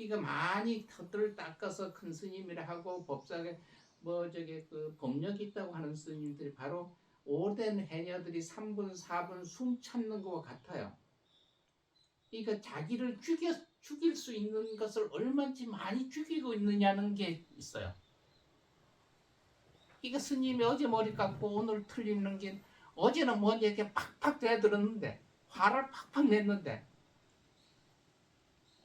이거 많이 털을 닦아서 큰 스님이라 하고 법사에 뭐 저게 그 법력이 있다고 하는 스님들이 바로 오랜 해녀들이 3분 4분 숨 참는 것과 같아요. 그러니까 자기를 죽일 수 있는 것을 얼마나 많이 죽이고 있느냐는 게 있어요. 이거 스님이 어제 머리 감고 오늘 틀리는 게 어제는 뭐 이렇게 팍팍 대들었는데 화를 팍팍 냈는데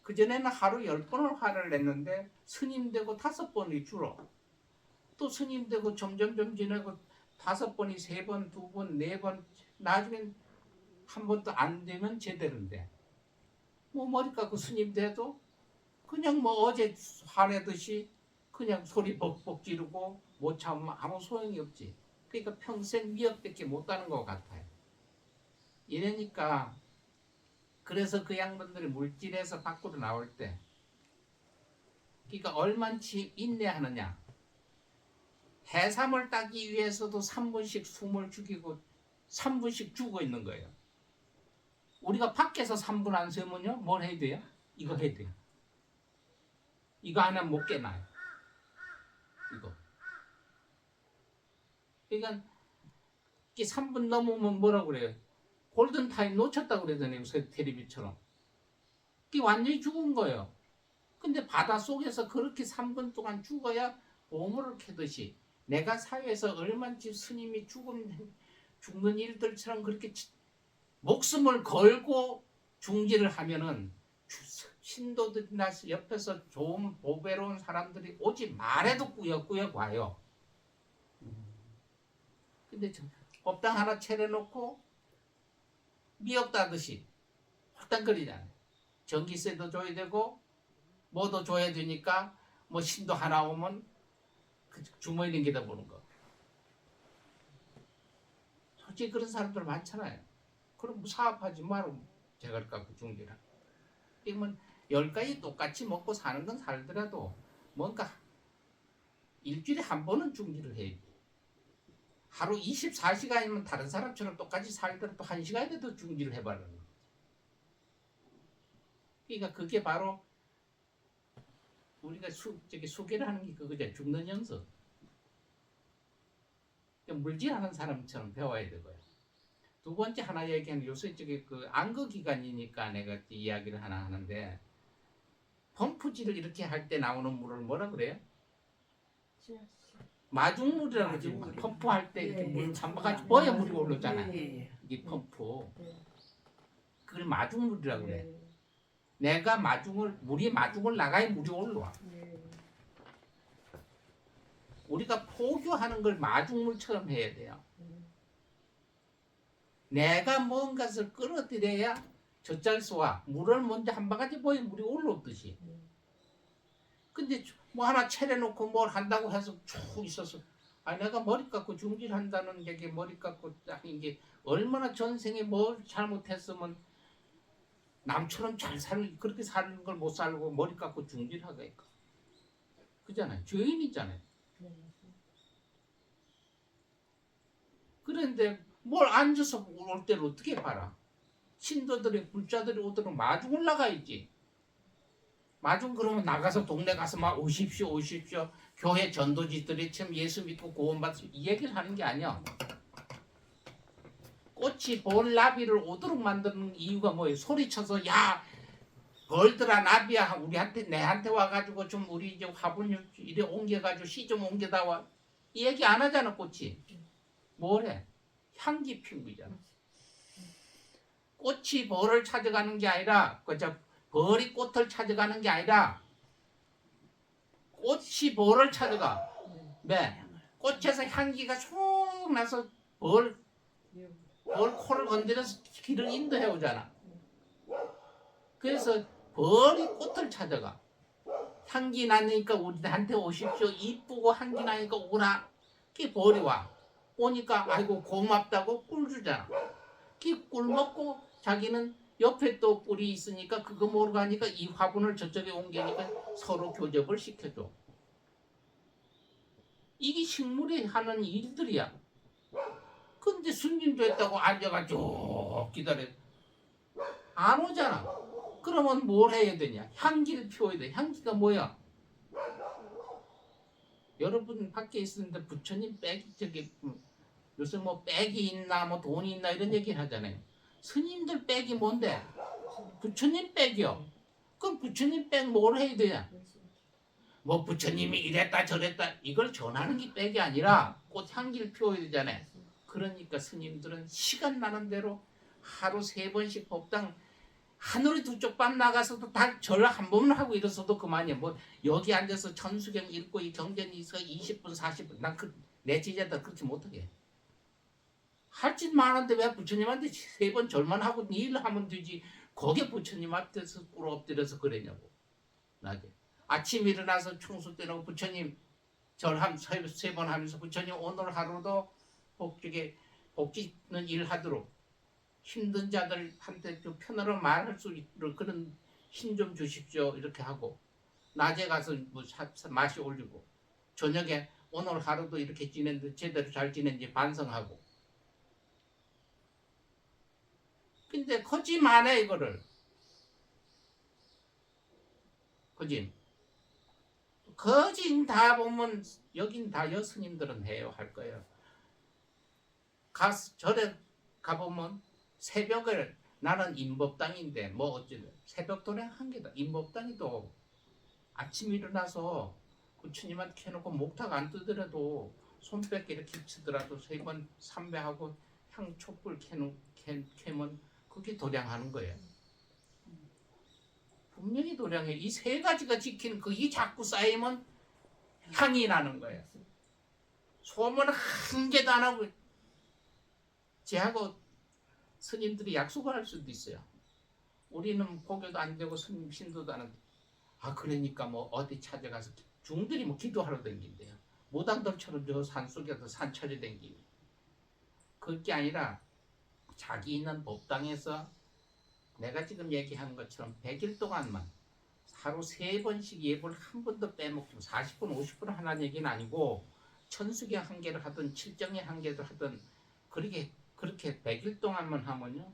그전에는 하루 10번을 화를 냈는데 스님 되고 5번이 줄어. 또 스님 되고 점점점 지나고 5번이 3번, 2번, 4번 나중엔 한 번도 안 되면 제대로인데 뭐 머리 깎고 스님 돼도 그냥 뭐 어제 화내듯이 그냥 소리 벅벅 지르고 못 참으면 아무 소용이 없지. 그러니까 평생 미역밖에 못하는 것 같아요. 이러니까 그래서 그 양반들이 물질에서 밖으로 나올 때 그러니까 얼만치 인내하느냐. 해삼을 따기 위해서도 3분씩 숨을 죽이고 3분씩 죽어 있는 거예요. 우리가 밖에서 3분 안 쉬면요 뭘 해야 돼요? 이거 해야 돼요. 이거 안 하면 못 깨나요. 이거. 그러니까 3분 넘으면 뭐라고 그래요? 골든타임 놓쳤다고 그러잖아요. 텔레비처럼. 그게 완전히 죽은 거예요. 근데 바닷속에서 그렇게 3분 동안 죽어야 보물을 캐듯이 내가 사회에서 얼마나 스님이 죽는 일들처럼 그렇게 목숨을 걸고 중지를 하면은 신도들이나 옆에서 좋은 보배로운 사람들이 오지 말해도 꾸역꾸역 와요. 근데 법당 하나 차려놓고 미역 따듯이 홀딱거리잖아요. 전기세도 줘야 되고 뭐도 줘야 되니까 뭐 신도 하나 오면 그 주머니 댕기다 보는 거. 솔직히 그런 사람들 많잖아요. 그럼 사업하지 말고 제갈 깎고 중지라. 그러면 10가지 똑같이 먹고 사는 건 살더라도 뭔가 일주일에 한 번은 중지를 해야지. 하루 24시간이면 다른 사람처럼 똑같이 살더라도 1시간이라도 중지를 해봐라는 거지. 그러니까 그게 바로 우리가 수계를 하는 게 그거죠. 죽는 연습. 물질하는 사람처럼 배워야 되고요. 두 번째 하나 얘기하는 요새 그 안거 기간이니까 내가 이야기를 하나 하는데 펌프질을 이렇게 할 때 나오는 물을 뭐라 그래요? 마중물이라고 그러지. 펌프할 때 이렇게 물 잠바같이 버야 물이 올라오잖아요. 이게 펌프. 그걸 마중물이라고 그래. 내가 물이 마중을 나가야 물이 올라와. 우리가 포교하는 걸 마중물처럼 해야 돼요. 내가 뭔가를 끌어들여야 저쪽에서 와. 물을 먼저 한 바가지 보여 물이 올라오듯이. 근데 뭐 하나 차려놓고 뭘 한다고 해서 쭉 있어서 내가 머리 깎고 중질한다는 게 머리 깎고 이게 얼마나 전생에 뭘 잘못했으면 남처럼 그렇게 사는 걸 못 살고 머리 깎고 중질하겠까. 그잖아요. 죄인이잖아요. 그런데 뭘 앉아서 올 때를 어떻게 봐라. 신도들이 불자들이 오도록 마중 올라가야지. 마중 그러면 나가서 동네 가서 막 오십시오 교회 전도지들이 참 예수 믿고 구원받으십시오 이 얘기를 하는 게 아니야. 꽃이 벌나비를 오도록 만드는 이유가 뭐예요? 소리쳐서 야 벌들아 나비야 내한테 와가지고 좀 우리 이제 화분 이래 옮겨가지고 씨 좀 옮겨다 와. 이 얘기 안 하잖아. 꽃이 뭐래? 향기 피우기잖아. 꽃이 벌을 찾아가는 게 아니라 벌이 꽃을 찾아가는 게 아니라 꽃이 벌을 찾아가. 네. 꽃에서 향기가 쑥 나서 벌 코를 건드려서 길을 인도해 오잖아. 그래서 벌이 꽃을 찾아가. 향기 나니까 우리한테 오십시오. 이쁘고 향기 나니까 오라. 그게 벌이 와. 오니까 아이고 고맙다고 꿀 주잖아. 그 꿀 먹고 자기는 옆에 또 꿀이 있으니까 그거 모르고 하니까 이 화분을 저쪽에 옮기니까 서로 교접을 시켜줘. 이게 식물이 하는 일들이야. 근데 스님도 했다고 앉아가지고 기다려. 안 오잖아. 그러면 뭘 해야 되냐? 향기를 피워야 돼. 향기가 뭐야? 여러분 밖에 있었는데 부처님 백이 저기 요새 뭐 백이 있나 뭐 돈이 있나 이런 얘기를 하잖아요. 스님들 백이 뭔데? 부처님 백이요. 그럼 부처님 백 뭘 해야 되냐? 뭐 부처님이 이랬다 저랬다 이걸 전하는 게 백이 아니라 꽃향기를 피워야 되잖아요. 그러니까 스님들은 시간 나는 대로 하루 3번씩 법당 하늘이 두 쪽 반 나가서도 다 절 한 번만 하고 일어서도 그만이야. 뭐 여기 앉아서 천수경 읽고 이 경전이 있어 20분 40분 난 내 제자들 그렇게 못하게 할 짓 많은데 왜 부처님한테 3번 절만 하고 일 하면 되지. 거기에 부처님 앞에서 꿇어 엎드려서 그러냐고. 낮에 아침 일어나서 청소 때라고 부처님 절함 3번 하면서 부처님 오늘 하루도 복지는 일하도록 힘든 자들한테 좀 편으로 말할 수 있도록 그런 힘 좀 주십시오 이렇게 하고 낮에 가서 뭐 맛이 올리고 저녁에 오늘 하루도 이렇게 지냈는데 제대로 잘 지낸지 반성하고. 근데 거짓 안 해 이거를. 거짓 다 보면 여긴 다 여스님들은 해요 할 거예요. 절에 가보면 새벽을 나는 임법당인데 뭐 어쩌면 새벽 도량 한 개다. 임법당이도 아침 일어나서 부처님한테 켜놓고 목탁 안 뜨더라도 손뼉 이렇게 치더라도 3번 삼배하고 향 촛불 켜면 그게 도량하는 거예요. 분명히 도량해. 이 3가지가 지키는 그게 자꾸 쌓이면 향이 나는 거예요. 소문 한 개도 안 하고 제하고 스님들이 약속을 할 수도 있어요. 우리는 고개도 안 되고 스님 신도도 안 하는데 그러니까 뭐 어디 찾아가서 중들이 뭐 기도하러 댕긴대요. 무당들처럼 저 산속에서 산처리 댕기고 그게 아니라 자기 있는 법당에서 내가 지금 얘기한 것처럼 100일 동안만 하루 3번씩 예불 한 번도 빼먹고 40분 50분 하는 얘기는 아니고 천수경 한 개를 하든 칠정에 한 개를 하든 그렇게 100일 동안만 하면요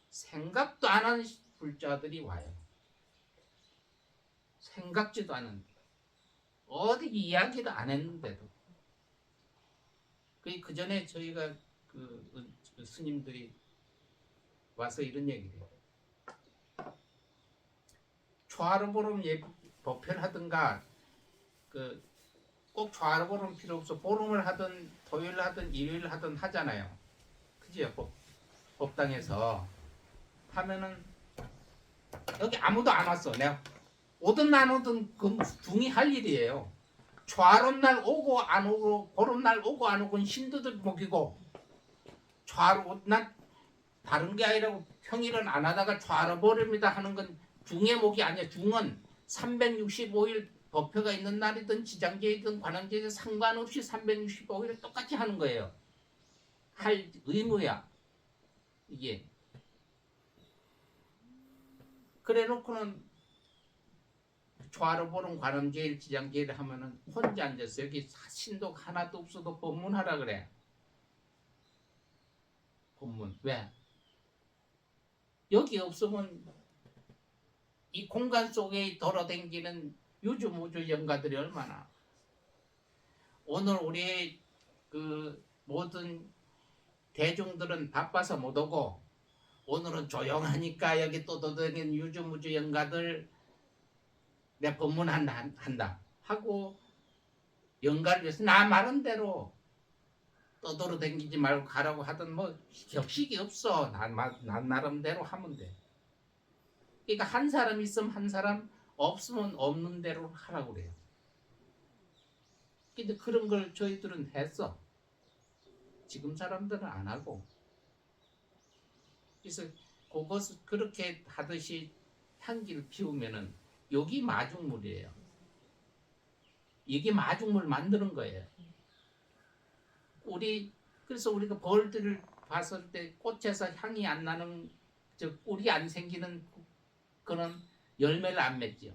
생각도 안 하는 불자들이 와요. 생각지도 않은 어디 이야기도 안 했는데도 그 전에 저희가 그 스님들이 와서 이런 얘기를 해요. 초하루보름 법회를 하든가 꼭 초하루보름 필요 없어. 보름을 하든 토요일 하든 일요일 하든 하잖아요. 그지요? 법당에서 하면은 여기 아무도 안 왔어. 내가 오든 안 오든 그 중이 할 일이에요. 초하룻날 오고 안 오고 보름날 오고 안 오고는 신도들 목이고 초하룻날 다른 게 아니라 평일은 안 하다가 초하루보름이다 하는 건 중의 목이 아니야. 중은 365일 법회가 있는 날이든 지장제이든 관왕제이든 상관없이 365일을 똑같이 하는 거예요. 할 의무야. 이게. 그래 놓고는 초하루보름 관왕제일 지장제일 하면은 혼자 앉았어. 여기 신도 하나도 없어도 법문하라 그래. 법문. 왜? 여기 없으면 이 공간 속에 돌아다니는 유주무주 영가들이 얼마나. 오늘 우리 그 모든 대중들은 바빠서 못 오고 오늘은 조용하니까 여기 또 돌아다니는 유주무주 영가들 내 법문한다 하고 영가를 위해서 나 말한 대로 떠돌아다니지 말고 가라고 하던 뭐 격식이 없어. 난 나름대로 하면 돼. 그러니까 한 사람 있으면 한 사람 없으면 없는 대로 하라고 그래요. 근데 그런 걸 저희들은 했어. 지금 사람들은 안 하고. 그래서 그것을 그렇게 하듯이 향기를 피우면은 여기 마중물이에요. 이게 마중물 만드는 거예요. 그래서 우리가 벌들을 봤을 때 꽃에서 향이 안 나는 꿀이 안 생기는 그런 열매를 안 맺죠.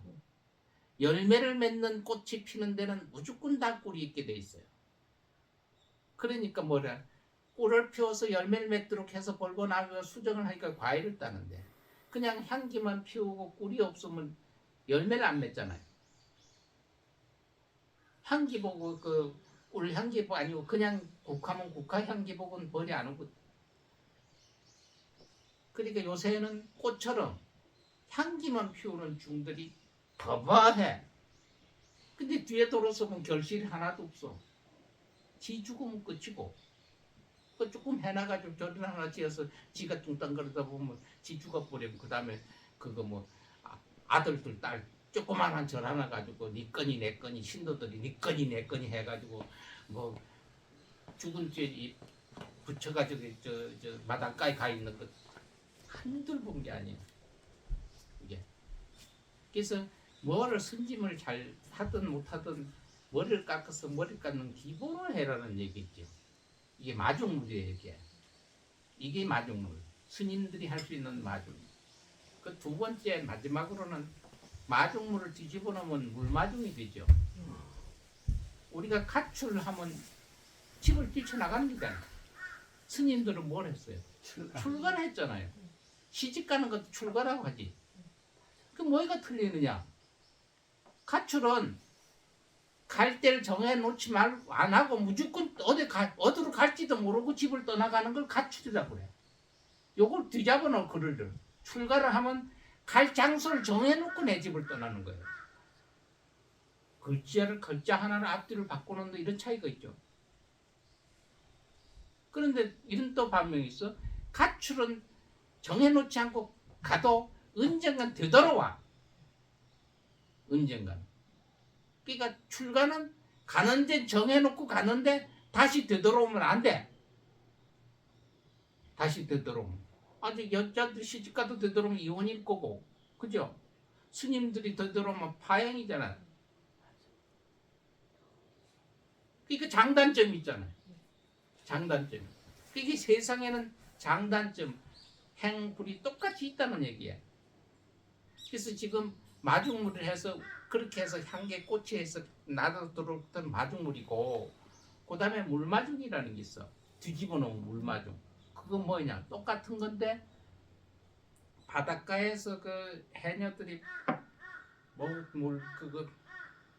열매를 맺는 꽃이 피는 데는 무조건 다 꿀이 있게 돼 있어요. 그러니까 꿀을 피워서 열매를 맺도록 해서 벌고 나면 수정을 하니까 과일을 따는데 그냥 향기만 피우고 꿀이 없으면 열매를 안 맺잖아요. 향기 보고 그 꿀 향기 보고 아니고 그냥 국화면 국화 향기 보고는 벌이 안 오고. 그러니까 요새는 꽃처럼 향기만 피우는 중들이 거봐해. 근데 뒤에 돌아서면 결실이 하나도 없어. 지 죽으면 끝이고. 그 조금 해나가지고 절을 하나 지어서 지가 뚱땅 거리다 보면 지 죽어버리면 그 다음에 그거 뭐 아들들 딸 조그만한 절 하나 가지고 니 건이 내 건이 신도들이 니 건이 내 건이 해가지고 뭐 죽은 죄 붙여가지고 저 마당가에 가 있는 것 한둘 본 게 아니에요. 이게 그래서 뭐를 선짐을 잘 하든 못하든 머리를 깎아서 머리 깎는 기본을 해라는 얘기죠. 이게 마중물이에요. 이게 마중물. 스님들이 할 수 있는 마중. 그 두 번째 마지막으로는 마중물을 뒤집어 놓으면 물마중이 되죠. 우리가 가출하면 집을 뛰쳐나갑니다. 스님들은 뭘 했어요? 출가했잖아요. 시집 가는 것도 출가라고 하지. 그 뭐가 틀리느냐? 가출은 갈 때를 정해놓지 말고 안 하고 무조건 어디로 갈지도 모르고 집을 떠나가는 걸 가출이라고 그래. 요걸 뒤잡아 놓을 글을 출가를 하면 갈 장소를 정해놓고 내 집을 떠나는 거예요. 글자 하나를 앞뒤를 바꾸는 데 이런 차이가 있죠. 그런데 이런 또 반면이 있어. 가출은 정해놓지 않고 가도 언젠간 되돌아와. 언젠간. 그러니까 출가는 가는데 정해놓고 가는데 다시 되돌아오면 안 돼. 다시 되돌아오면. 아직 여자들 시집가도 되돌아오면 이혼일 거고. 그죠? 스님들이 되돌아오면 파행이잖아. 그러니까 장단점이 있잖아요. 장단점. 이게 세상에는 장단점, 행불이 똑같이 있다는 얘기야. 그래서 지금 마중물을 해서 그렇게 해서 향기에 꽃이 해서 나도록 마중물이고 그 다음에 물마중이라는 게 있어. 뒤집어 놓은 물마중. 그건 뭐냐? 똑같은 건데 바닷가에서 그 해녀들이 물 그거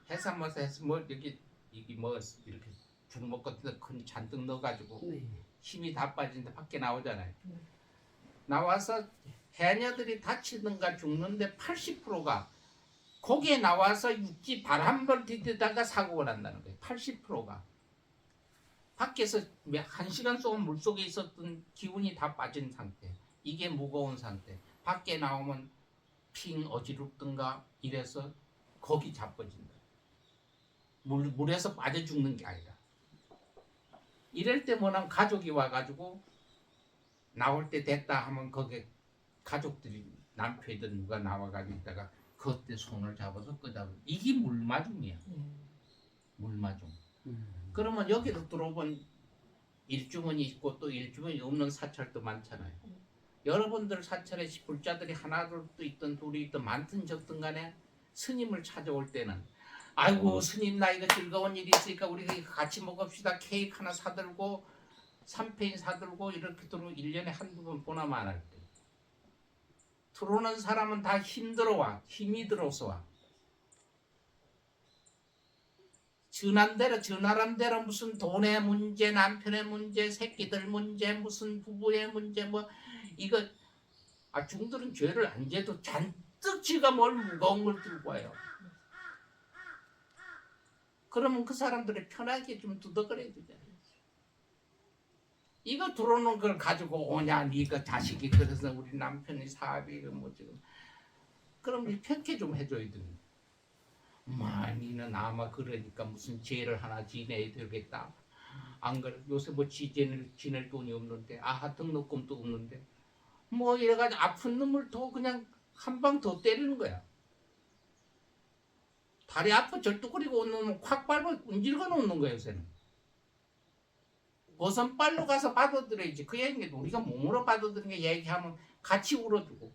해산물에서 해서 뭐 여기 이게 뭐 이렇게 주먹 같은 큰 잔뜩 넣어가지고 힘이 다 빠진데 밖에 나오잖아요. 나와서 해녀들이 다치든가 죽는데 80%가 거기에 나와서 육지 발 한 번 디디다가 사고가 난다는 거예요. 80%가 밖에서 1시간 동안 물속에 있었던 기운이 다 빠진 상태. 이게 무거운 상태. 밖에 나오면 핑 어지럽든가 이래서 거기 자빠진다. 물에서 빠져 죽는 게 아니라. 이럴 때 뭐냐면 가족이 와가지고 나올 때 됐다 하면 거기에 가족들이 남편이든 누가 나와가지고 있다가 그때 손을 잡아서 끄다. 이게 물마중이야. 물마중. 그러면 여기도 들어오면 일주문이 있고 또 일주문이 없는 사찰도 많잖아요. 여러분들 사찰에 불자들이 하나둘도 있든 둘이 있든 많든 적든 간에 스님을 찾아올 때는 아이고 스님 나 이거 즐거운 일이 있으니까 우리 같이 먹읍시다. 케이크 하나 사들고 삼페인 사들고 이렇게 들어오면 1년에 한두 번 보나마 안 할 때. 들어오는 사람은 다 힘들어와. 힘이 들어서 와. 전하람대로 무슨 돈의 문제, 남편의 문제, 새끼들 문제, 무슨 부부의 문제 뭐 이거 중들은 죄를 안 재도 잔뜩 지가 뭘 무거운 걸 들고 와요. 그러면 그 사람들이 편하게 좀 두덕거려야 되잖아요. 이거 들어오는 걸 가지고 오냐, 네가 자식이 그래서 우리 남편이 사업이 뭐 지금 그럼 이 편케 좀 해줘야 됩니다. 니는 아마 그러니까 무슨 죄를 하나 지내야 되겠다. 안 그래 요새 뭐 지낼 돈이 없는데 등록금도 없는데 뭐 이래가지고 아픈 놈을 더 그냥 한 방 더 때리는 거야. 다리 아파 절뚝거리고 오는 놈은 콱 밟아 움직여 놓는 거야 요새는. 버선발로 가서 받아들여야지. 그 얘기는 우리가 몸으로 받아들이는 게 얘기하면 같이 울어주고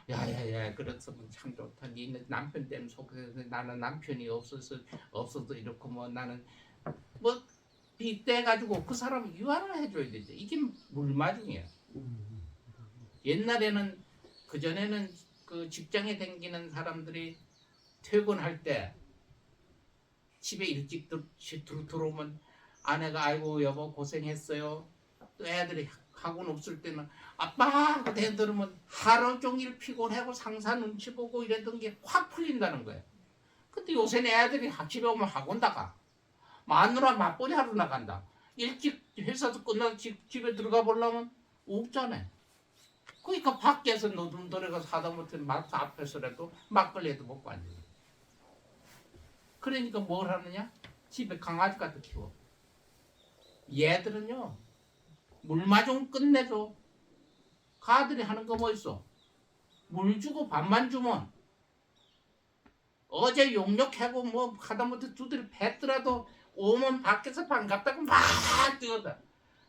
야야야 그렇으면 참 좋다. 니네 남편 때문에 속에서 나는 남편이 없어도 이렇고 뭐 나는 뭐 빗대가지고 그 사람 유한을 해줘야 되지. 이게 물마중이야. 옛날에는 그전에는 그 직장에 다니는 사람들이 퇴근할 때 집에 일찍 들어오면 아내가 아이고 여보 고생했어요. 또 애들이 학원 없을 때는 아빠 하고 대들으면 하루 종일 피곤하고 상사 눈치 보고 이랬던 게 확 풀린다는 거예요. 근데 요새는 애들이 집에 오면 학원 나가. 마누라 맞벌이 하러 나간다. 일찍 회사도 끝나서 집에 들어가 보려면 없잖아요. 그러니까 밖에서 노름돌이가 사다 못한 마트 앞에서라도 막걸리도 먹고 앉아. 그러니까 뭘 하느냐? 집에 강아지 갖다 키워. 얘들은요 물마중 끝내줘. 가들이 하는 거 뭐 있어? 물 주고 밥만 주면 어제 용역하고 뭐 하다못해 두드려 팼더라도 오면 밖에서 반갑다고 막 뛰어다.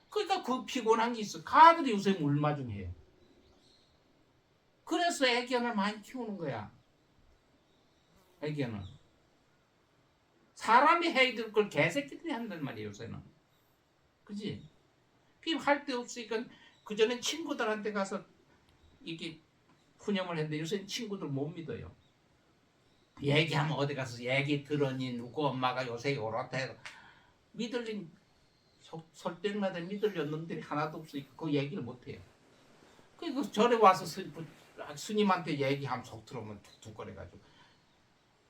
그러니까 그 피곤한 게 있어. 가들이 요새 물마중해요. 그래서 애견을 많이 키우는 거야. 애견은 사람이 해야 될 걸 개새끼들이 한단 말이에요 요새는. 그지? 할 데 없으니까 그전엔 친구들한테 가서 이게 푸념을 했는데 요새는 친구들 못 믿어요. 얘기하면 어디 가서 얘기 들으니 누구 엄마가 요새 요렇다 해서 믿을린 설득마다 믿으려는 놈들이 하나도 없으니까 그 얘기를 못해요. 그리고 전에 와서 스님한테 얘기하면 속 들어오면 툭툭거려가지고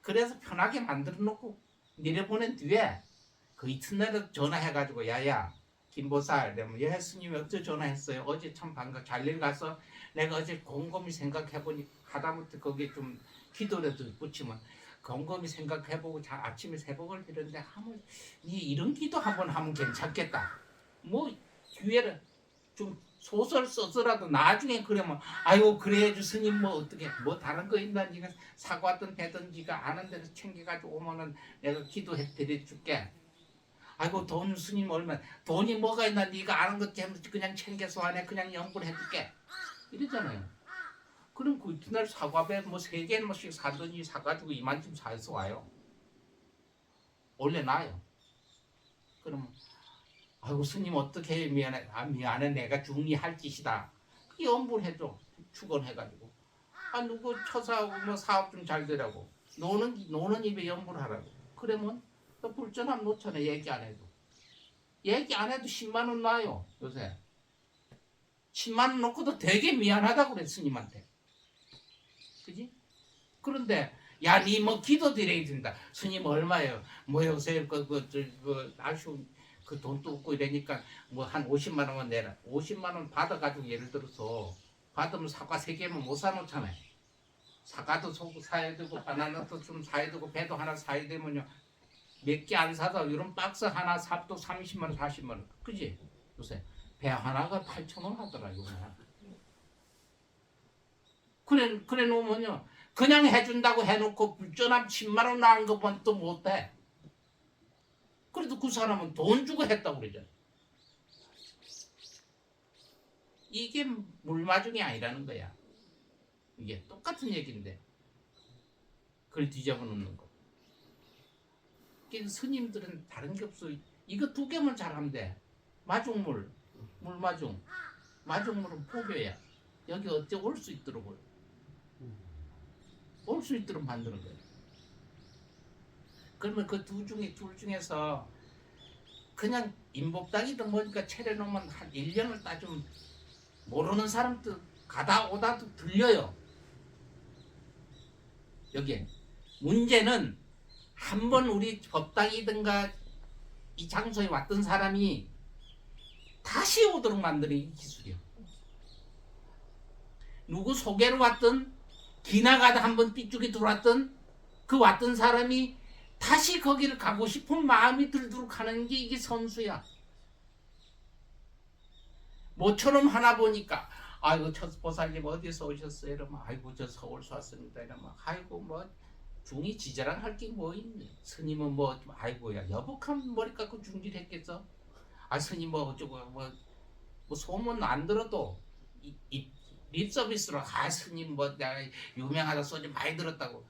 그래서 편하게 만들어 놓고 내려보낸 뒤에 그 이튿날에 전화해가지고 야야 김보살 이러면 예 스님이 어째 전화했어요. 어제 참 반가 잘일 가서 내가 어제 곰곰이 생각해보니 하다못해 거기에 좀 기도라도 붙이면 곰곰이 생각해보고 아침에 새벽을 드렸는데 하면 니 이런 기도 한번 하면 괜찮겠다. 뭐 기회를 좀 소설 써서라도 나중에 그러면 아이고 그래야지 스님 뭐 어떻게 뭐 다른 거 있나 니가 사과든 배든지가 아는 데서 챙겨가지고 오면은 내가 기도해 드려줄게. 아이고 돈 스님 얼마 돈이 뭐가 있나 네가 아는 것 때문에 그냥 챙겨서 안에 그냥 연구를 해줄게 이러잖아요. 그럼 그 이튿날 사과배 뭐 3개씩 사더니 사가지고 이만큼 사서 와요. 원래 나요. 그러면 아이고 스님 어떻게 미안해. 미안해 내가 중리할 짓이다. 그 연구를 해줘. 축원해가지고 누구 처사하고 뭐 사업 좀 잘 되라고 노는 입에 연구를 하라고. 그러면 또 불전함 놓잖아. 얘기 안 해도 10만 원 놔요 요새. 10만 원 놓고도 되게 미안하다고 그래 스님한테. 그지? 그런데 야 니 뭐 기도 드려야 된다. 스님 얼마예요? 뭐 요새 아쉬운 그 돈도 없고 이러니까 뭐 한 50만 원만 내라. 50만 원 받아가지고 예를 들어서 받으면 사과 3개면 못 사놓잖아요. 사과도 사야 되고 바나나도 좀 사야 되고 배도 하나 사야 되면요 몇 개 안 사도 이런 박스 하나 사도 30만 원 40만 원. 그지? 요새 배 하나가 8,000원 하더라 이거. 그래 놓으면요 그냥 해준다고 해놓고 불전함 10만 원 나온 것만 또 못해. 그래도 그 사람은 돈 주고 했다고 그러잖아. 이게 물마중이 아니라는 거야. 이게 똑같은 얘기인데 그걸 뒤집어 놓는 거. 스님들은 다른 게 없어. 이거 2개만 잘하면 돼. 마중물, 물마중. 마중물은 포교야. 여기 어째 올 수 있도록 올 수 있도록 만드는 거야. 그러면 그 둘 중에서 그냥 인복당이든 뭐니까 차려놓으면 한 1년을 따지면 모르는 사람도 가다 오다도 들려요. 여기에 문제는 한번 우리 법당이든가 이 장소에 왔던 사람이 다시 오도록 만드는 이 기술이요. 누구 소개로 왔든 지나가다 한번 삐죽이 들어왔던 그 왔던 사람이 다시 거기를 가고 싶은 마음이 들도록 하는 게 이게 선수야. 모처럼 하나 보니까 아이고 저 보살님 어디서 오셨어요? 이러면 아이고 저 서울서 왔습니다. 이러면 아이고 뭐 중이 지자랑할 게 뭐 있니? 스님은 뭐 아이고야 여복한 머리 깎고 중질했겠어? 스님 뭐 어쩌고 뭐 소문 안 들어도 립 서비스로 스님 뭐 내가 유명하다 소리 많이 들었다고.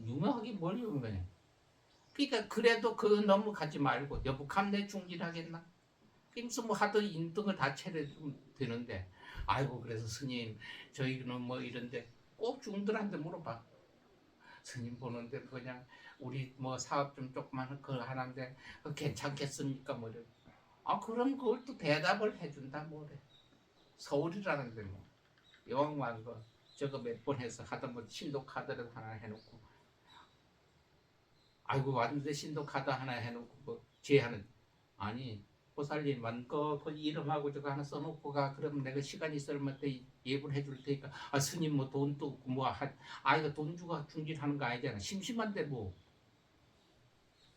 유명하긴 뭘 유명해. 그러니까 그래도 그거 너무 가지 말고 여복하면 내 중질하겠나? 그래서 뭐 하도 인등을 다 차려주면 되는데, 아이고 그래서 스님 저희는 뭐 이런데 꼭 중들한테 물어봐. 스님 보는데 그냥 우리 뭐 사업 좀 조그만 거 하는데 괜찮겠습니까? 뭐 이래. 아 그럼 그걸 또 대답을 해준다 뭐래. 서울이라는데 뭐 여왕만 거 저거 몇 번 해서 하던 뭐 신도 카드를 하나 해놓고, 아이고 왔는데 신도 카드 하나 해놓고 뭐 제하는, 아니 보살님만 그 이름하고 저거 하나 써놓고 가. 그러면 내가 시간 있을 때 예불 해줄 테니까. 아 스님 뭐 돈도 없고 뭐한 아이가 돈 주고 중질하는 거 아니잖아. 심심한데 뭐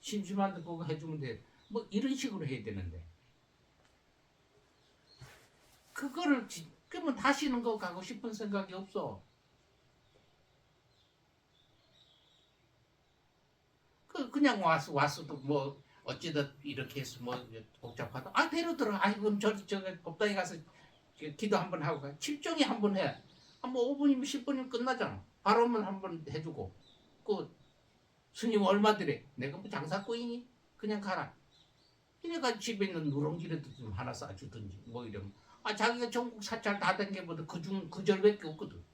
심심한데 그거 해주면 돼. 뭐 이런 식으로 해야 되는데 그거를 그러면 다시는 거 가고 싶은 생각이 없어. 그냥 왔어도 뭐 어찌다 이렇게 해서 뭐 복잡하다. 아 데려들어. 아이 그럼 저기 법당에 가서 기도 한번 하고 가. 칠정이 한번 해. 한뭐 5분이면 10분이면 끝나잖아. 바로 오면 한번 해주고. 그 스님 얼마 드래? 내가 뭐 장사꾼이니? 그냥 가라. 이래가 집에 있는 누렁지라도 좀 하나 싸주든지 뭐 이러면. 아 자기가 전국 사찰 다 댕겨보다 그중 그 절밖에 없거든.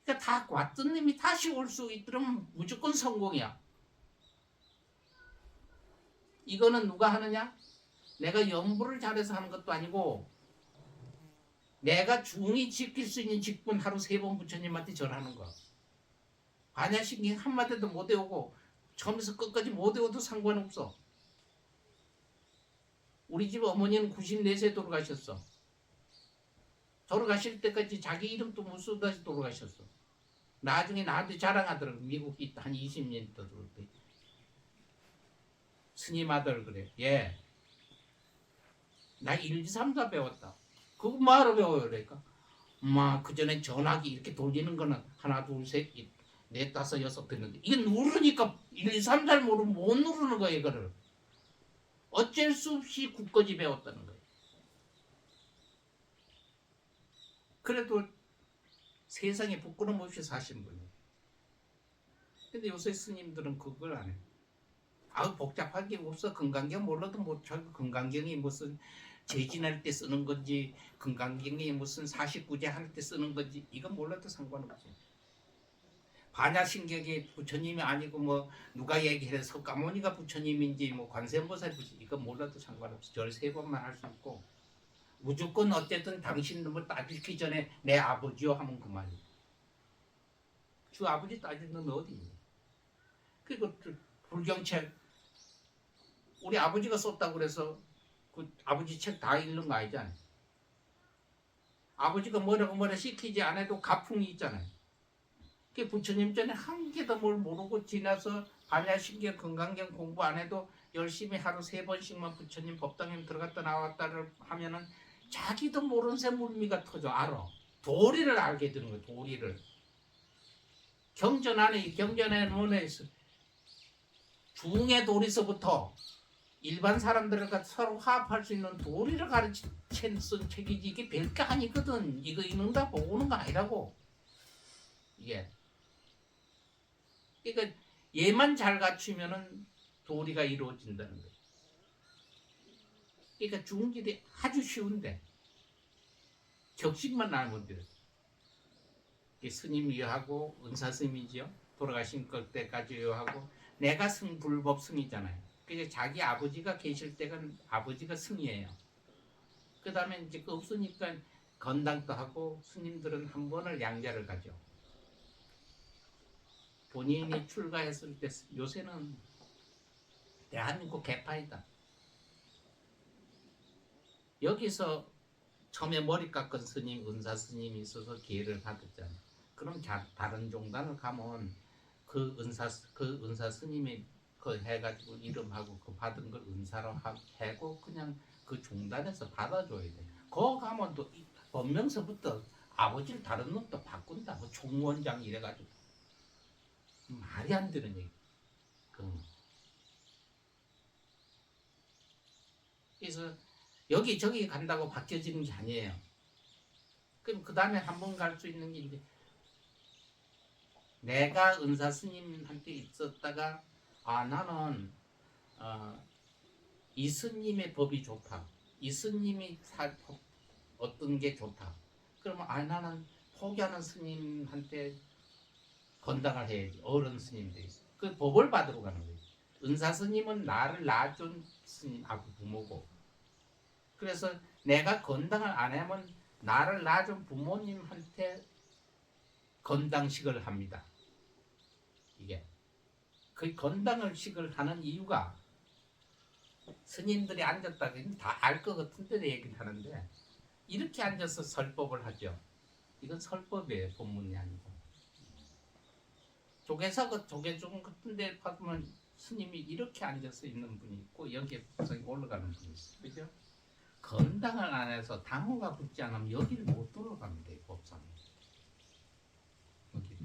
그러니까 다 왔던 놈이 다시 올 수 있도록 무조건 성공이야. 이거는 누가 하느냐? 내가 연부를 잘해서 하는 것도 아니고 내가 중이 지킬 수 있는 직분 하루 3번 부처님한테 절하는 거. 반야신경 한마디도 못 외우고 처음에서 끝까지 못 외워도 상관없어. 우리 집 어머니는 94세 돌아가셨어. 돌아가실 때까지 자기 이름도 못 쓰다시 돌아가셨어. 나중에 나한테 자랑하더라고. 미국에 한 20년 있다 들어올 때. 스님 아들 그래. 예. 나 1, 2, 3, 4 배웠다. 그거 뭐하러 배워요? 그러니까. 엄마 그 전에 전화기 이렇게 돌리는 거는 하나 둘 셋 넷 다섯 여섯 되는데 이게 누르니까 1, 2, 3 잘 모르면 못 누르는 거야 이거를. 어쩔 수 없이 굳건히 배웠다는 거예요. 그래도 세상에 부끄럼 없이 사신 분이에요. 근데 요새 스님들은 그걸 안 해. 아우 복잡한 게 없어. 금강경 몰라도 못 찾고 금강경이 무슨 제진할 때 쓰는 건지 금강경이 무슨 49제 할 때 쓰는 건지 이건 몰라도 상관없지. 반야신경이 부처님이 아니고 뭐 누가 얘기해서 석가모니가 부처님인지 뭐 관세음보살 부처님 이건 몰라도 상관없어. 절 3번만 할 수 있고 무조건 어쨌든 당신을 따지기 전에 내 아버지요 하면 그만이야. 주 아버지 따지는 놈이 어디 있니? 그리고 불경책 우리 아버지가 썼다고 그래서 그 아버지 책 다 읽는 거 아니잖아요. 아버지가 뭐라 시키지 않아도 가풍이 있잖아요. 그 부처님 전에 한 개도 뭘 모르고 지나서 반야신경 건강경 공부 안 해도 열심히 하루 3번씩만 부처님 법당에 들어갔다 나왔다를 하면은 자기도 모르는 새 물미가 터져. 알아. 도리를 알게 되는 거예요. 도리를. 경전 안에 경전에는 뭐냐 있어. 중의 도리서부터 일반 사람들과 서로 화합할 수 있는 도리를 가르친 쓴 책이지 이게 별게 아니거든. 이거 읽는다 보고 오는 거 아니라고. 이게. 그러니까 얘만 잘 갖추면은 도리가 이루어진다는 거예요. 그러니까 중질이 아주 쉬운데 격식만 알면 돼요. 스님 위하고 은사 스님이지요. 돌아가신 때까지 위하고 내가 불법 승이잖아요. 그러니까 자기 아버지가 계실 때는 아버지가 승이에요. 그 다음에 이제 없으니까 건당도 하고 스님들은 한 번을 양자를 가죠. 본인이 출가했을 때 요새는 대한민국 개판이다. 여기서 처음에 머리 깎은 스님, 은사 스님이 있어서 기회를 받았잖아요. 그럼 다른 종단을 가면 그 은사 스님이 그 해가지고 이름하고 그 받은 걸 은사로 하고 그냥 그 종단에서 받아줘야 돼. 거 가면 또 법명서부터 아버지를 다른 놈도 바꾼다. 뭐 총원장 이래가지고 말이 안 되는 얘기. 그래서 여기저기 간다고 바뀌어지는 게 아니에요. 그럼 그 다음에 한 번 갈 수 있는 게 이제 내가 은사 스님한테 있었다가 아 나는 이 스님의 법이 좋다. 이 스님이 어떤 게 좋다. 그러면 나는 포기하는 스님한테 건당을 해야지. 어른 스님들이. 그 법을 받으러 가는 거지. 은사 스님은 나를 낳아준 스님하고 부모고. 그래서 내가 건당을 안 하면 나를 낳아준 부모님한테 건당식을 합니다. 이게. 그 건당식을 하는 이유가 스님들이 앉았다 다 알 것 같은데 내 얘기를 하는데 이렇게 앉아서 설법을 하죠. 이건 설법이에요. 본문이 아니고. 조계사가 조계종 같은 데 보면 스님이 이렇게 앉아서 있는 분이 있고 여기에 법상이 올라가는 분이 있어요. 그죠? 건당을 안 해서 당호가 붙지 않으면 여기를 못 들어갑니다. 법상에. 여기.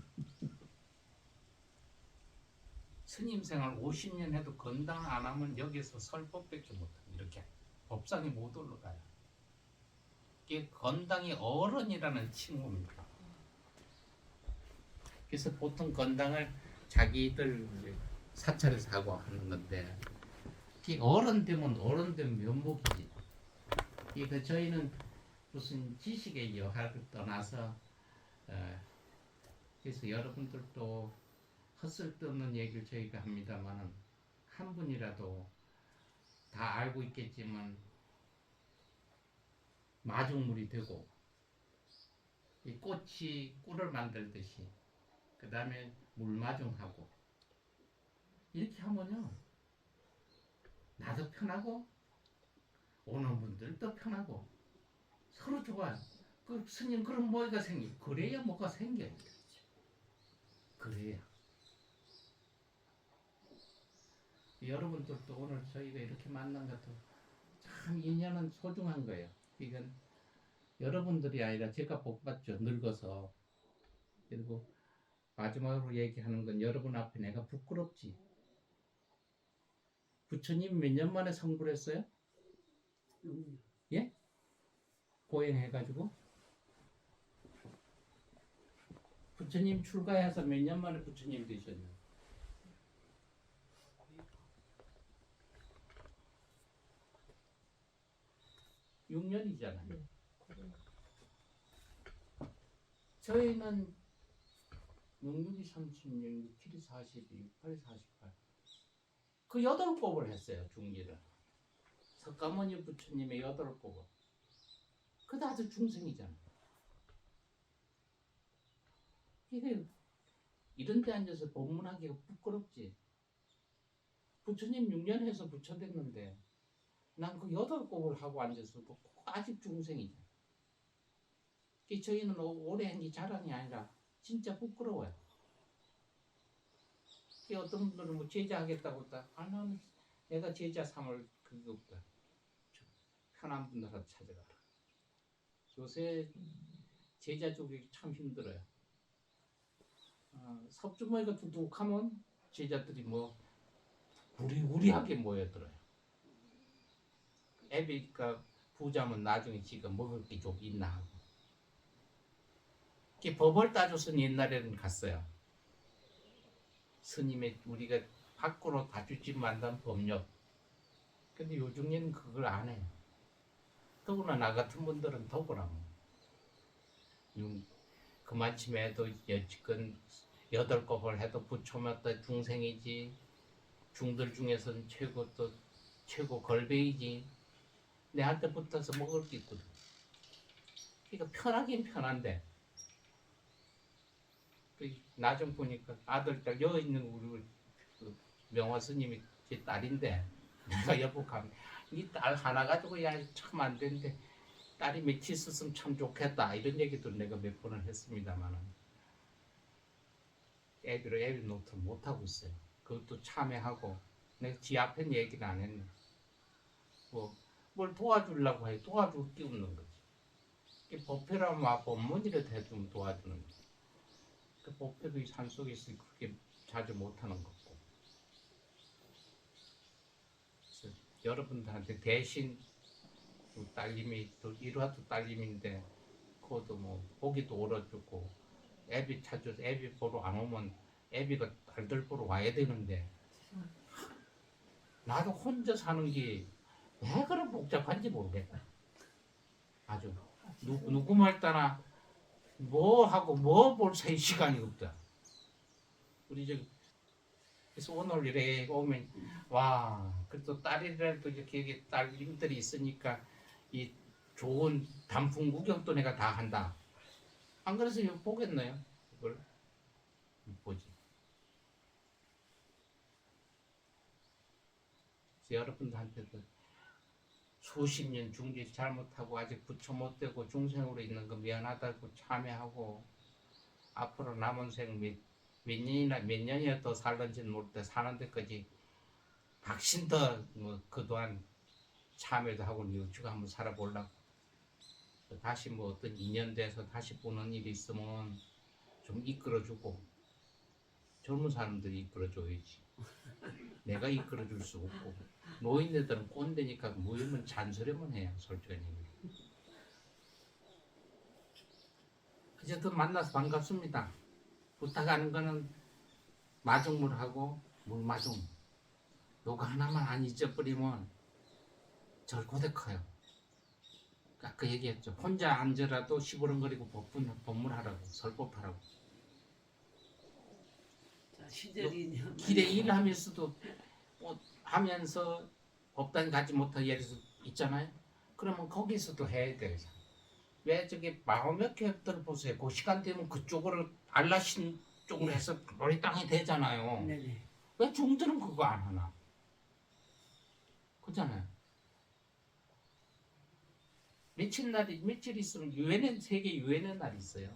스님 생활 50년 해도 건당을 안 하면 여기서 설법밖에 못합니다. 이렇게 법상에 못 올라가요. 이게 건당이 어른이라는 칭호입니다. 그래서 보통 건당을 자기들 사찰에서 하고 하는 건데 어른 되면 면목이지. 그러니까 저희는 무슨 지식의 여하를 떠나서 그래서 여러분들도 헛쓸데없는 얘기를 저희가 합니다만 한 분이라도 다 알고 있겠지만 마중물이 되고 이 꽃이 꿀을 만들듯이 그 다음에 물마중하고 이렇게 하면요 나도 편하고 오는 분들도 편하고 서로 좋아요. 그 스님 그럼 뭐가 생겨? 그래야 뭐가 생겨. 그래야. 여러분들도 오늘 저희가 이렇게 만난 것도 참 인연은 소중한 거예요. 이건 여러분들이 아니라 제가 복 받죠. 늙어서. 그리고 마지막으로 얘기하는 건 여러분 앞에 내가 부끄럽지. 부처님 몇 년 만에 성불 했어요? 예? 고행해가지고? 부처님 출가해서 몇 년 만에 부처님 되셨냐? 6년이잖아요. 저희는 6, 6이 36, 7이 42, 8이 48. 그 8곡을 했어요, 중기를. 석가모니 부처님의 8곡을. 그도 아주 중생이잖아. 이게 이런 데 앉아서 법문하기가 부끄럽지. 부처님 6년 해서 부처 됐는데 난 그 8곡을 하고 앉아서도 아직 중생이잖아. 저희는 오래 한 게 자랑이 아니라 진짜 부끄러워요. 어떤 분들은 뭐 제자 하겠다고 했다. 나는 내가 제자 삼을 그게 없다. 편한 분들한테 찾아가라. 요새 제자 쪽이 참 힘들어요. 섭주머니가 두둑하면 제자들이 뭐 우리하게 모여들어요. 애비가 부자면 나중에 지가 먹을 게 좀 있나 하고. 법을 따줘서 옛날에는 갔어요. 스님의 우리가 밖으로 다 주지 만단 법력. 근데 요즘에는 그걸 안 해요. 더구나 나 같은 분들은 더구나 그만큼 해도 여지껏 8곡을 해도 부처마다 중생이지. 중들 중에서는 최고 걸배이지. 내한테 붙어서 먹을 게 있거든. 그러니까 편하긴 편한데 나 좀 보니까 아들 딸 여기 있는 우리 그 명화 스님이 제 딸인데 내가 여보 가면 이 딸 하나 가지고 야 참 안 되는데 딸이 며칠 있었으면 참 좋겠다 이런 얘기도 내가 몇 번을 했습니다만은 애비 노트 못 하고 있어요. 그것도 참여하고 내가 지 앞엔 얘기는 안 했네. 뭘 도와주려고 해 도와줄 게 없는 거지. 법회라면 법문이라도 해주면 도와주는 거지. 그 법회도 이 산속에 있으니 그렇게 자주 못하는 거고. 그래서 여러분들한테 대신 딸님이 또 일화도 딸님인데 그것도 뭐 고기도 얼어주고 애비 찾아서 애비 보러 안 오면 애비가 딸들 보러 와야 되는데 나도 혼자 사는 게 왜 그런 복잡한지 모르겠다. 아주 누구 말 따나 뭐 하고 뭐 볼 새 시간이 없다. 우리 저 그래서 오늘 이래 오면 와 그래도 딸이라도 이렇게 딸님들이 있으니까 이 좋은 단풍 구경도 내가 다 한다. 안 그래서 이거 보겠나요? 이걸 못 보지. 여러분들한테도 수십 년 중지 잘못하고 아직 부처 못 되고 중생으로 있는 거 미안하다고 참여하고 앞으로 남은 생 몇 년이나 더 살는지는 모르겠다. 사는 데까지 박신 더뭐 그동안 참여도 하고 뉘우치고 한번 살아보려고. 다시 뭐 어떤 인연 돼서 다시 보는 일이 있으면 좀 이끌어주고 젊은 사람들이 이끌어줘야지. 내가 이끌어줄 수 없고 노인네들은 꼰대니까 모이면 잔소리만 해요. 솔직히. 어쨌든 만나서 반갑습니다. 부탁하는 거는 마중물하고 물마중 요거 하나만 안 잊어버리면 절고대 커요. 아까 얘기했죠. 혼자 앉으라도 시부렁거리고 법문하라고 설법하라고. 시절이 길에 일하면서도 하면서 법당 가지 못할 예를 있잖아요. 그러면 거기서도 해야 돼요. 왜 저기 마음의 교육들 보세요. 그 시간 되면 그쪽으로 알라신 쪽으로 해서 머리 땅이 되잖아요. 네네. 왜 중들은 그거 안 하나? 그잖아요. 며칠 있으면 유엔은 세계 유엔의 날이 있어요.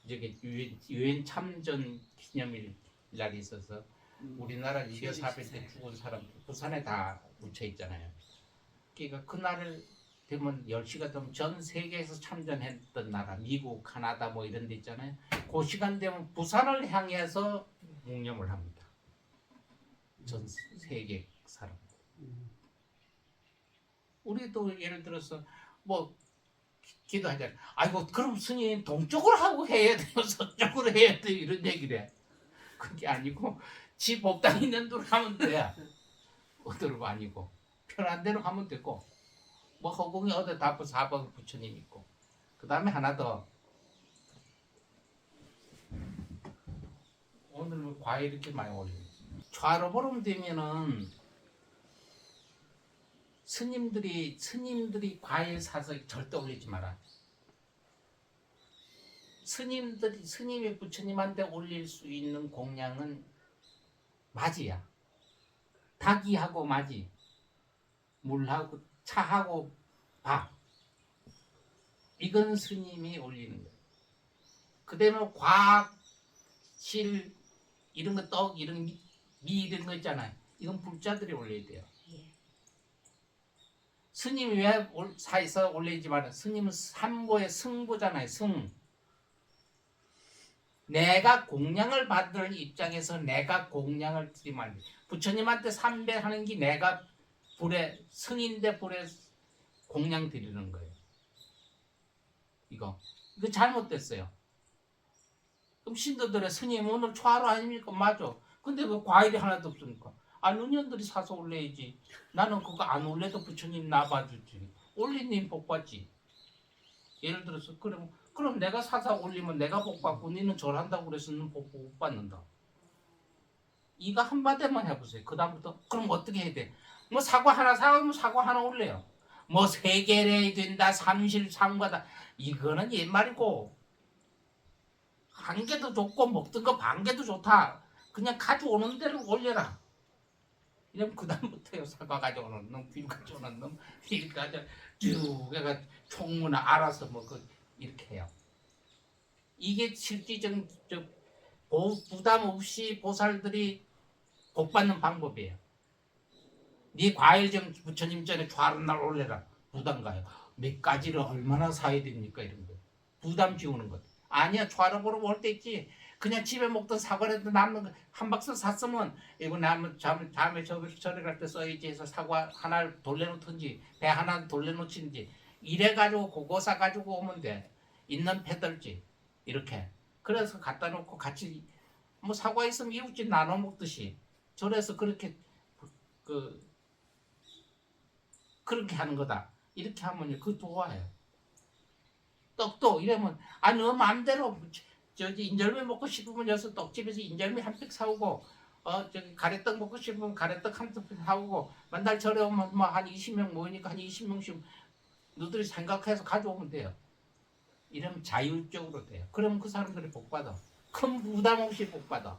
저기 유엔 참전 기념일 날이 있어서 우리나라 2차 사변 때 죽은 사람 부산에 다 묻혀 있잖아요. 그러니까 그 날을 되면 10시가 되면 전 세계에서 참전했던 나라 미국, 카나다 뭐 이런 데 있잖아요. 그 시간 되면 부산을 향해서 묵념을 합니다. 전 세계 사람. 우리도 예를 들어서 뭐 기도하잖아요. 아이고 그럼 스님 동쪽으로 하고 해야 돼요, 서쪽으로 해야 돼요 이런 얘기를 해. 그게 아니고 지 법당 있는 대로 하면 돼. 어디로 아니고 편한 대로 하면 되고 뭐 허공에 어디 다 4번 부처님 있고 그 다음에 하나 더 오늘 뭐 과일 이렇게 많이 올려. 좌로보름 되면은 스님들이 과일 사서 절대 올리지 마라. 스님이 부처님한테 올릴 수 있는 공양은 맞이야. 닭이하고 맞이, 물하고 차하고 밥. 이건 스님이 올리는 거예요. 그다음에 과학, 실 이런 거 떡 이런 미 이런 거 있잖아요. 이건 불자들이 올려야 돼요. 스님이 왜 사에서 올리지 마라. 스님은 삼보의 승보잖아요. 승. 내가 공양을 받을 입장에서 내가 공양을 드리면 부처님한테 삼배하는 게 내가 불에 승인데 불에 공양 드리는 거예요. 이거 잘못됐어요. 그럼 신도들의 스님 오늘 초하루 아닙니까? 맞아. 근데 왜 과일이 하나도 없습니까? 아 노년들이 사서 올려야지. 나는 그거 안 올려도 부처님 나 봐주지. 올리님 복 받지. 예를 들어서 그럼 내가 사서 올리면 내가 복 받고 니는 절한다고 그래서 너는 복 못 받는다. 이거 한마디만 해보세요. 그 다음부터 그럼 어떻게 해야 돼? 뭐 사과 하나 사오면 사과 하나 올려요. 뭐 3개래야 된다. 삼실삼과다. 이거는 옛말이고 한 개도 좋고 먹던 거 반 개도 좋다. 그냥 가져오는 대로 올려라. 이러면 그 다음부터요. 사과 가져오는 놈, 귤 가져오는 놈, 길 가져 쭉 해가 총무나 알아서 뭐 이렇게 해요. 이게 실질적 부담 없이 보살들이 복 받는 방법이에요. 네 과일 좀 부처님 전에 좌른 날 올려라. 부담 가요. 몇 가지를 얼마나 사야 됩니까 이런 거. 부담 지우는 것. 아니야 좌로 보러 올 때 있지. 그냥 집에 먹던 사과라도 남는 거 한 박스 샀으면 이거 남은 다음에 절에 갈 때 써야지 해서 사과 하나를 돌려놓든지 배 하나 돌려놓든지 이래가지고 그거 사가지고 오면 돼. 있는 패들지 이렇게. 그래서 갖다 놓고 같이 뭐 사과 있으면 이웃집 나눠 먹듯이 절에서 그렇게 그렇게 하는 거다. 이렇게 하면 그 좋아해요. 떡도 이러면 너 마음대로 저기 인절미 먹고 싶으면 여기서 떡집에서 인절미 한 팩 사오고 저기 가래떡 먹고 싶으면 가래떡 한 팩 사오고 맨날 절에 오면 뭐 한 20명 모이니까 한 20명씩 너들이 생각해서 가져오면 돼요. 이러면 자율적으로 돼요. 그러면 그 사람들이 복받아. 큰 부담 없이 복받아.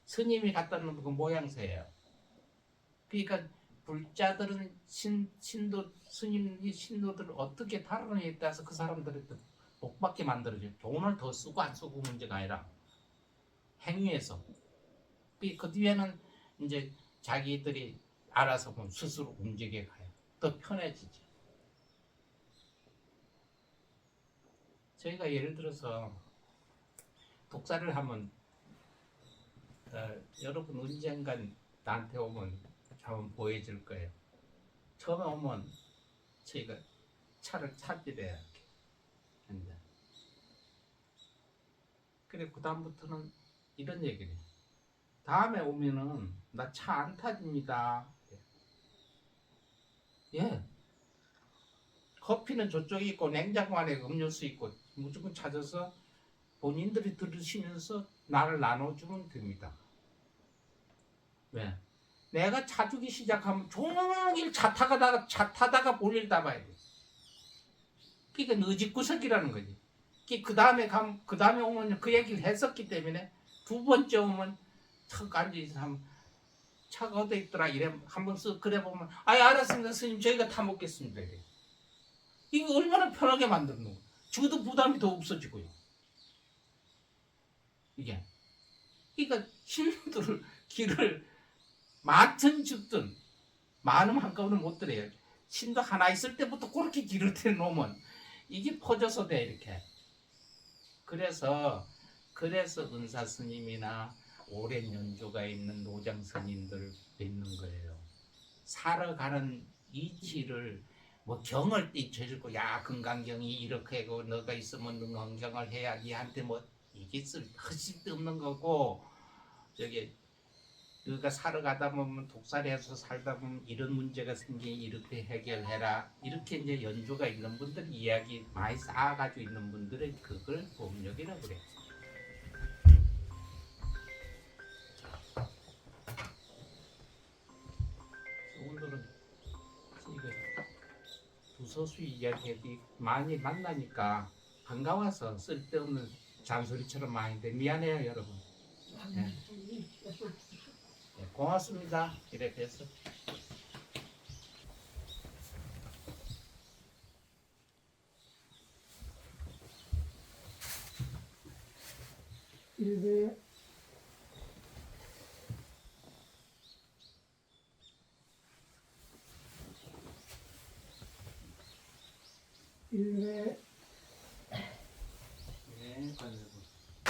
스님이 갖다 놓은 그 모양새예요. 그러니까 불자들은 신도 스님이 신도들을 어떻게 다루느냐에 따라서 그 사람들을 복받게 만들어줘요. 돈을 더 쓰고 안 쓰고 문제가 아니라 행위에서. 그 뒤에는 이제 자기들이 알아서 스스로 움직여 가요. 더 편해지지. 저희가 예를 들어서 독사를 하면 여러분 언젠간 나한테 오면 한번 보여줄 거예요. 처음에 오면 저희가 차를 찾으래요. 이제. 그래 그 다음부터는 이런 얘기를 해요. 다음에 오면은 나 차 안 타집니다. 예. 커피는 저쪽에 있고 냉장고 안에 음료수 있고 무조건 찾아서 본인들이 들으시면서 나를 나눠주면 됩니다. 왜? 내가 차 주기 시작하면 종일 차 타다가 볼일 다 봐야 돼. 그러니까 너집구석이라는 거지. 그 다음에 오면 그 얘기를 했었기 때문에 두 번째 오면 턱 앉아있어 하면 차가 어디 있더라 이래 한번 쓱 그래 보면 알았습니다 스님 저희가 타 먹겠습니다. 이래. 이거 얼마나 편하게 만드는 거야. 저도 부담이 더 없어지고요. 이게 그러니까 신도들 길을 많든 죽든 많으면 한꺼번에 못 들어요. 신도 하나 있을 때부터 그렇게 길을 대놓으면 이게 퍼져서 돼 이렇게. 그래서 은사 스님이나 오랜 연조가 있는 노장 스님들 뵙는 거예요. 살아가는 이치를 뭐 경을 띄쳐주고 야 금강경이 이렇게 하고 너가 있으면 금강경을 해야 니한테 뭐 이게 쓸데없는 거고 저기 너가 살아가다 보면 독살해서 살다 보면 이런 문제가 생기니 이렇게 해결해라 이렇게 이제 연조가 있는 분들 이야기 많이 쌓아가지고 있는 분들은 그걸 법력이라고 그래. 오늘은 이거 두서수 이야기들이 많이 만나니까 반가워서 쓸데없는 잔소리처럼 많이 돼 미안해요 여러분. 네. 네, 고맙습니다. 이렇게 해서. 일배 네, 반갑습니다.